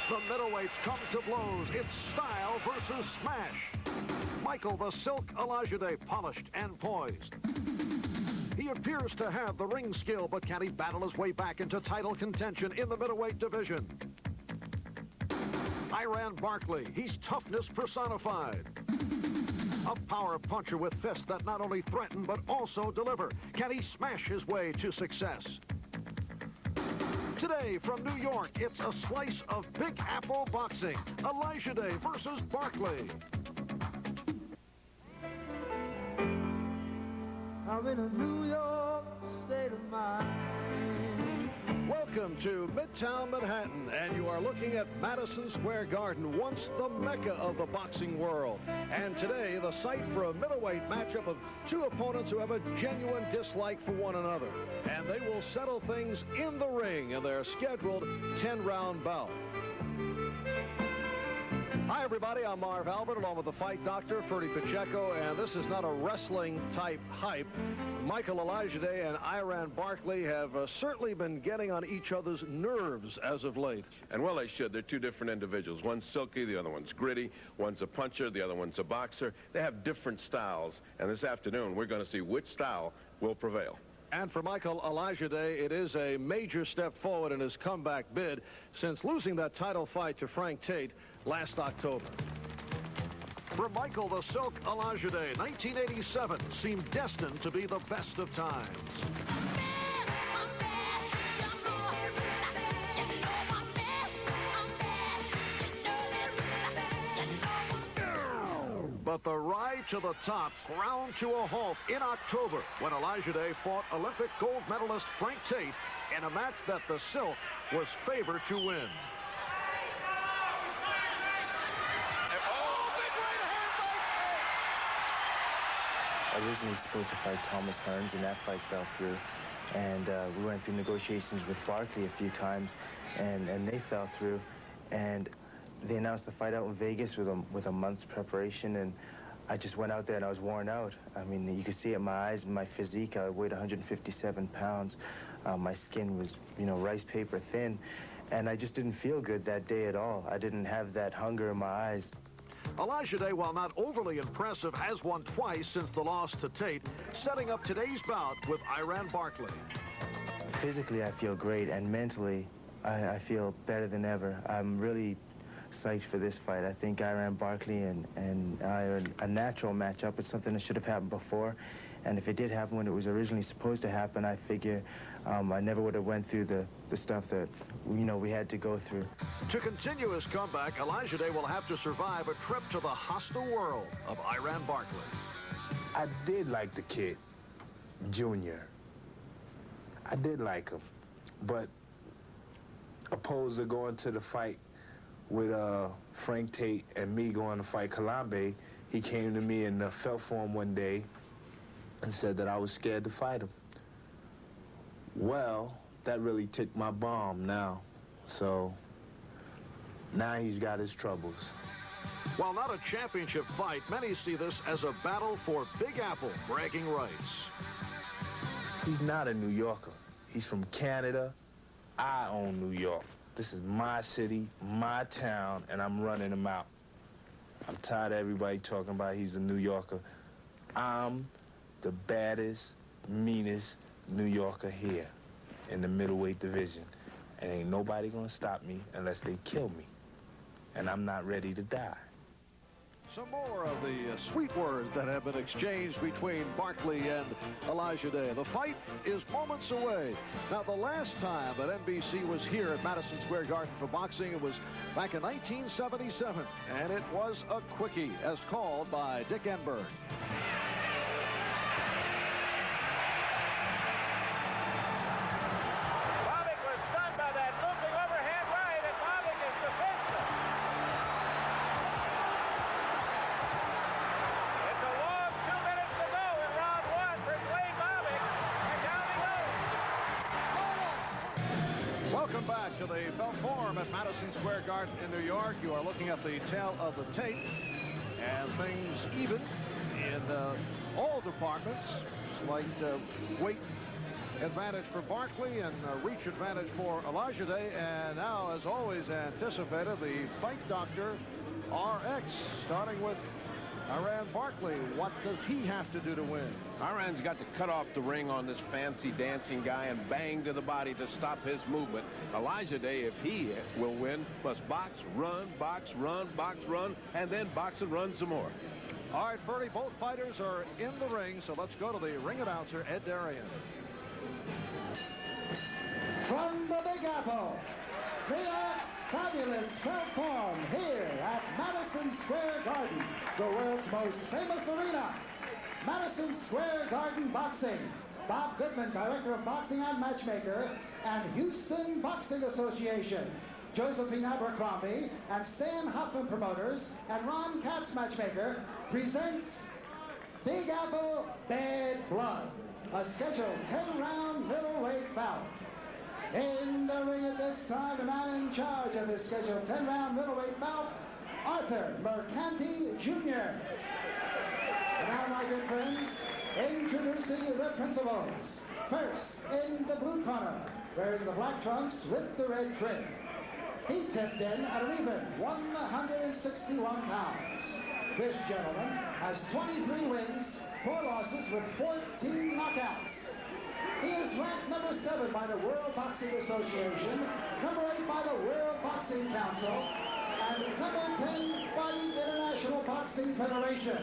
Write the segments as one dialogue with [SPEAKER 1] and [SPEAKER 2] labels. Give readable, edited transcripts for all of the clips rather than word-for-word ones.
[SPEAKER 1] The middleweights come to blows. It's style versus smash. Michael the Silk Olajide polished and poised. He appears to have the ring skill, but can he battle his way back into title contention in the middleweight division? Barkley, he's toughness personified. A power puncher with fists that not only threaten, but also deliver. Can he smash his way to success? Today from New York, it's a slice of Big Apple boxing. Olajide versus Barkley.
[SPEAKER 2] I'm in a New York state of mind.
[SPEAKER 1] Welcome to Midtown Manhattan, and you are looking at Madison Square Garden, once the mecca of the boxing world. And today, the site for a middleweight matchup of two opponents who have a genuine dislike for one another. And they will settle things in the ring in their scheduled 10-round bout. Hi, everybody. I'm Marv Albert, along with the fight doctor, Ferdy Pacheco, and this is not a wrestling-type hype. Michael Olajide and Barkley have certainly been getting on each other's nerves as of late.
[SPEAKER 3] And well, they should. They're two different individuals. One's silky, the other one's gritty. One's a puncher, the other one's a boxer. They have different styles, and this afternoon we're going to see which style will prevail.
[SPEAKER 1] And for Michael Olajide, it is a major step forward in his comeback bid since losing that title fight to Frank Tate last October. For Michael the Silk Olajide, 1987 seemed destined to be the best of times. But the ride to the top ground to a halt in October when Olajide fought Olympic gold medalist Frank Tate in a match that the Silk was favored to win.
[SPEAKER 4] Originally supposed to fight Thomas Hearns, and that fight fell through. And we went through negotiations with Barkley a few times, and they fell through. And they announced the fight out in Vegas with a month's preparation, and I just went out there and I was worn out. I mean, you could see it in my eyes and my physique. I weighed 157 pounds. My skin was, you know, rice paper thin, and I just didn't feel good that day at all. I didn't have that hunger in my eyes.
[SPEAKER 1] Olajide, while not overly impressive, has won twice since the loss to Tate, setting up today's bout with Barkley.
[SPEAKER 4] Physically, I feel great, and mentally, I feel better than ever. I'm really psyched for this fight. I think Barkley and I are a natural matchup. It's something that should have happened before, and if it did happen when it was originally supposed to happen, I figure I never would have went through the stuff that, you know, we had to go through.
[SPEAKER 1] To continue his comeback, Olajide will have to survive a trip to the hostile world of Barkley.
[SPEAKER 5] I did like the kid, Junior. I did like him, but opposed to going to the fight with Frank Tate and me going to fight Kalambe, he came to me in felt form one day and said that I was scared to fight him. Well, that really ticked my bomb now. So now he's got his troubles.
[SPEAKER 1] While not a championship fight, many see this as a battle for Big Apple bragging rights.
[SPEAKER 5] He's not a New Yorker. He's from Canada. I own New York. This is my city, my town, and I'm running him out. I'm tired of everybody talking about he's a New Yorker. I'm the baddest, meanest New Yorker here in the middleweight division. And ain't nobody gonna stop me unless they kill me. And I'm not ready to die.
[SPEAKER 1] Some more of the sweet words that have been exchanged between Barkley and Olajide. The fight is moments away. Now, the last time that NBC was here at Madison Square Garden for boxing, it was back in 1977, and it was a quickie, as called by Dick Enberg. Welcome back to the Belt Forum at Madison Square Garden in New York. You are looking at the tail of the tape, and things even in all departments, slight weight advantage for Barkley and reach advantage for Olajide. And now, as always anticipated, the fight doctor, RX, starting with Iran Barkley. What does he have to do to win?
[SPEAKER 3] Iran's got to cut off the ring on this fancy dancing guy and bang to the body to stop his movement. Olajide, if he will win, must box, run, and then box and run some more.
[SPEAKER 1] All right, Ferdy, both fighters are in the ring, so let's go to the ring announcer, Ed Darian.
[SPEAKER 6] From the Big Apple, New York's fabulous platform here at Madison Square Garden, the world's most famous arena. Madison Square Garden Boxing. Bob Goodman, Director of Boxing and Matchmaker, and Houston Boxing Association. Josephine Abercrombie and Stan Hoffman Promoters and Ron Katz Matchmaker presents Big Apple Bad Blood, a scheduled 10-round middleweight bout. In the ring at this time, the man in charge of this scheduled 10-round middleweight bout, Arthur Mercanti Jr. And now, my good friends, introducing the principals. First, in the blue corner, wearing the black trunks with the red trim. He tipped in at an even 161 pounds. This gentleman has 23 wins, 4 losses with 14 knockouts. He is ranked number 7 by the World Boxing Association, number 8 by the World Boxing Council, and number 10 by the International Boxing Federation.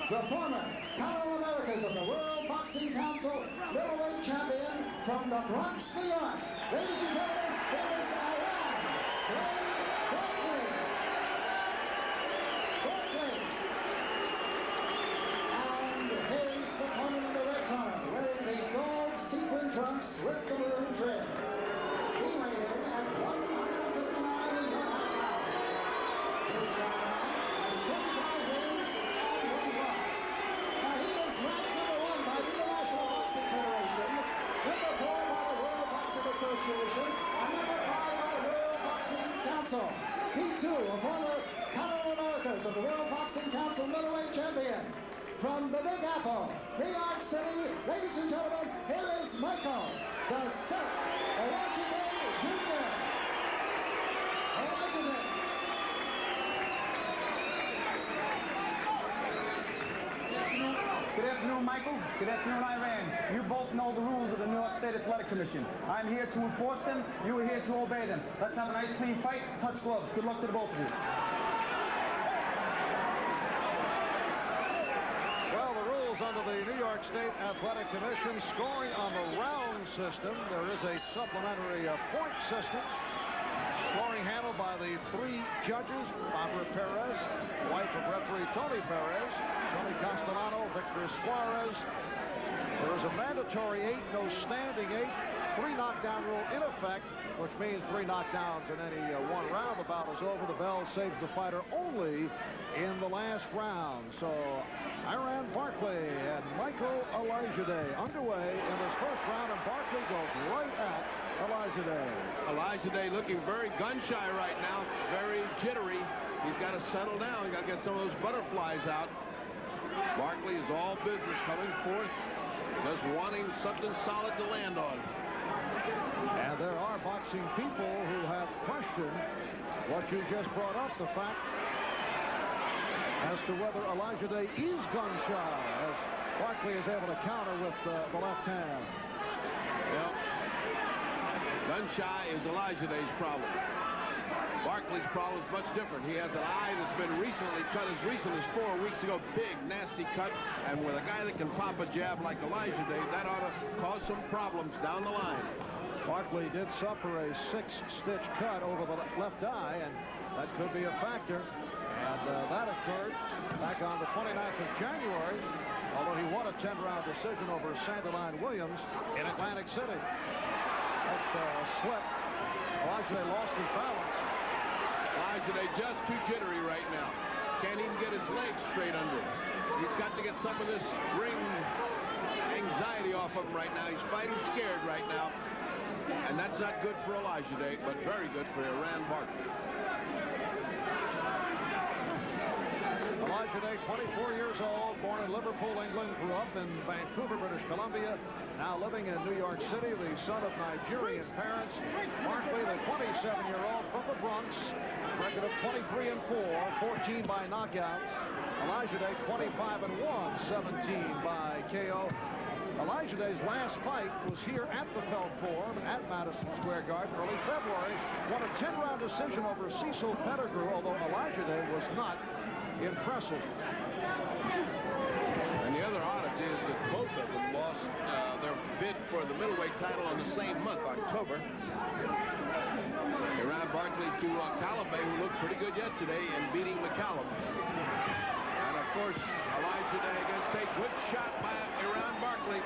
[SPEAKER 6] The former Parallel Americas of the World Boxing Council middleweight champion from the Bronx, New York. Ladies and gentlemen, here is Barkley. And his opponent in the red corner, wearing the gold sequin trunks with the maroon trim. He weighed in at 159 pounds. This young man has 25 wins and 1 loss. Now he is ranked number 1 by the International Boxing Federation, number 4 by the World Boxing Association, and number 5 by the World Boxing Council. He too, a former Parallel Americas of the World Boxing Council middleweight champion. From the Big Apple, New York City, ladies and gentlemen, here is Michael, the Silk Olajide Jr. Olajide.
[SPEAKER 7] Good afternoon, Michael. Good afternoon, Iran. You both know the rules of the New York State Athletic Commission. I'm here to enforce them. You are here to obey them. Let's have a nice, clean fight. Touch gloves. Good luck to the both of you.
[SPEAKER 1] Well, the rules under the New York State Athletic Commission, scoring on the round system. There is a supplementary point system. Scoring handled by the 3 judges, Barbara Perez, wife of referee Tony Perez, Tony Castellano, Victor Suarez. There is a mandatory 8, no standing 8, 3 knockdown rule in effect, which means 3 knockdowns in any one round. The bout is over. The bell saves the fighter only in the last round. So Iran Barkley and Michael Olajide underway in this first round, and Barkley goes right at Olajide.
[SPEAKER 3] Olajide looking very gun-shy right now, very jittery. He's got to settle down. He's got to get some of those butterflies out. Barkley is all business coming forth, just wanting something solid to land on.
[SPEAKER 1] And there are boxing people who have questioned what you just brought up, the fact as to whether Olajide is gun-shy, as Barkley is able to counter with the left hand.
[SPEAKER 3] Well, gun-shy is Olajide's problem. Barkley's problem is much different. He has an eye that's been recently cut as recent as 4 weeks ago. Big, nasty cut. And with a guy that can pop a jab like Olajide, that ought to cause some problems down the line.
[SPEAKER 1] Barkley did suffer a 6-stitch cut over the left eye, and that could be a factor. And that occurred back on the 29th of January, although he won a 10-round decision over Sanderline Williams in Atlantic City. Next slip, Olajide lost his balance.
[SPEAKER 3] Olajide just too jittery right now. Can't even get his legs straight under him. He's got to get some of this ring anxiety off of him right now. He's fighting scared right now. And that's not good for Olajide, but very good for Iran Barkley.
[SPEAKER 1] Olajide Middleweight, 24 years old, born in Liverpool, England, grew up in Vancouver, British Columbia, now living in New York City, the son of Nigerian parents. Barkley, the 27-year-old from the Bronx, record of 23-4, 14 by knockouts. Olajide, 25-1, 17 by KO. Olajide's last fight was here at the Felt Forum at Madison Square Garden early February. Won a 10-round decision over Cecil Pettigrew, although Olajide was not impressive.
[SPEAKER 3] And the other oddity is that both of them lost their bid for the middleweight title on the same month, October. They ran Barkley to Calabay, who looked pretty good yesterday in beating McCallum. And of course, Olajide against a good shot by Iran Barkley.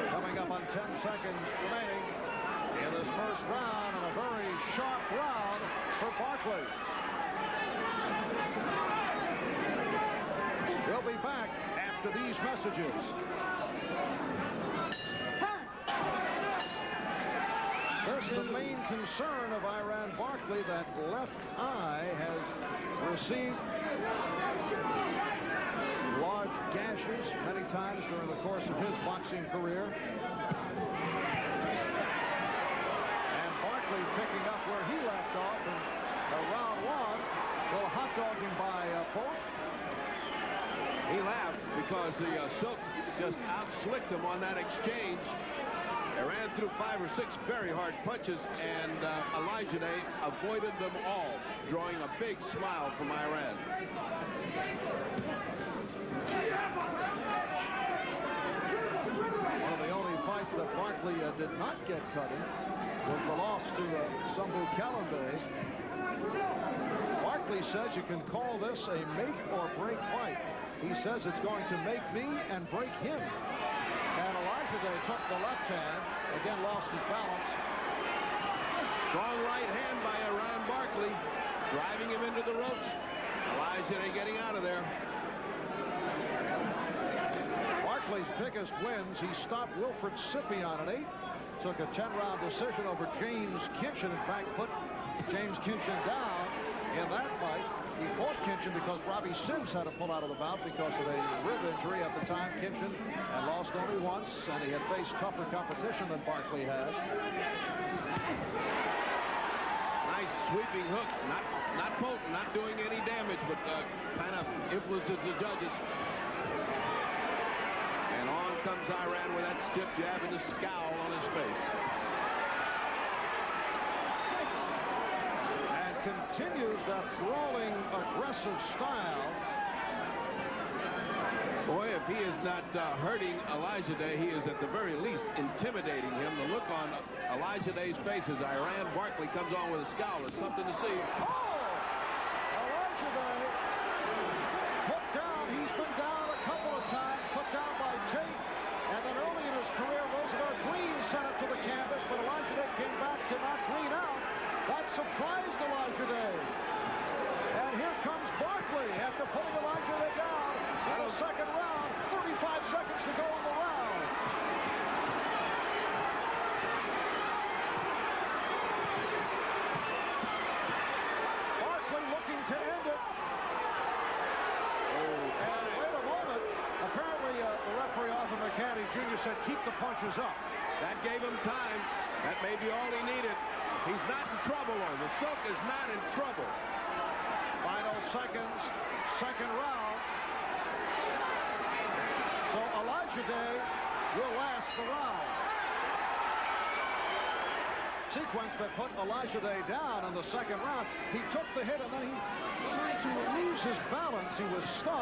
[SPEAKER 1] Coming up on 10 seconds remaining in this first round, and a very sharp round for Barkley. We'll be back after these messages. First, the main concern of Iran Barkley, that left eye has received large gashes many times during the course of his boxing career. And Barkley picking up where he left off in round one. Will hot dog him by both.
[SPEAKER 3] He laughed because the Silk just out-slicked him on that exchange. They ran through 5 or 6 very hard punches, and Olajide avoided them all, drawing a big smile from Iran.
[SPEAKER 1] One of the only fights that Barkley did not get cut in was the loss to Sambu Calabay. Barkley says you can call this a make or break fight. He says it's going to make me and break him. And Olajide took the left hand, again lost his balance.
[SPEAKER 3] Strong right hand by Iran Barkley, driving him into the ropes. Olajide getting out of there.
[SPEAKER 1] Barkley's biggest wins, he stopped Wilfred Scipion at 8. Took a 10-round decision over James Kinchin. In fact, put James Kinchin down in that fight. He fought Kinchin because Robbie Sims had to pull out of the bout because of a rib injury at the time. Kinchin had lost only once, and he had faced tougher competition than Barkley had.
[SPEAKER 3] Nice sweeping hook, not potent, not doing any damage, but kind of influences the judges. And on comes Iran with that stiff jab and the scowl on his face.
[SPEAKER 1] Continues that brawling, aggressive style.
[SPEAKER 3] Boy, if he is not hurting Olajide, he is at the very least intimidating him. The look on Olajide's face as Iran Barkley comes on with a scowl is something to see.
[SPEAKER 1] Oh! Olajide put down. He's been down a couple of times, put down by Tate. And then early in his career, Roosevelt Green sent it to the canvas, but Olajide came back to knock Green out. That surprised Olajide. And here comes Barkley after putting Olajide down in the second round. 35 seconds to go in the round. Barkley looking to end it. And wait a moment. Apparently, the referee, Arthur McCanty Jr. said keep the punches up.
[SPEAKER 3] That gave him time. That may be all he needed. He's not in trouble, though. The Silk is not in trouble.
[SPEAKER 1] Final seconds, second round. So Olajide will last the round. Sequence that put Olajide down in the second round. He took the hit and then he tried to lose his balance. He was stunned.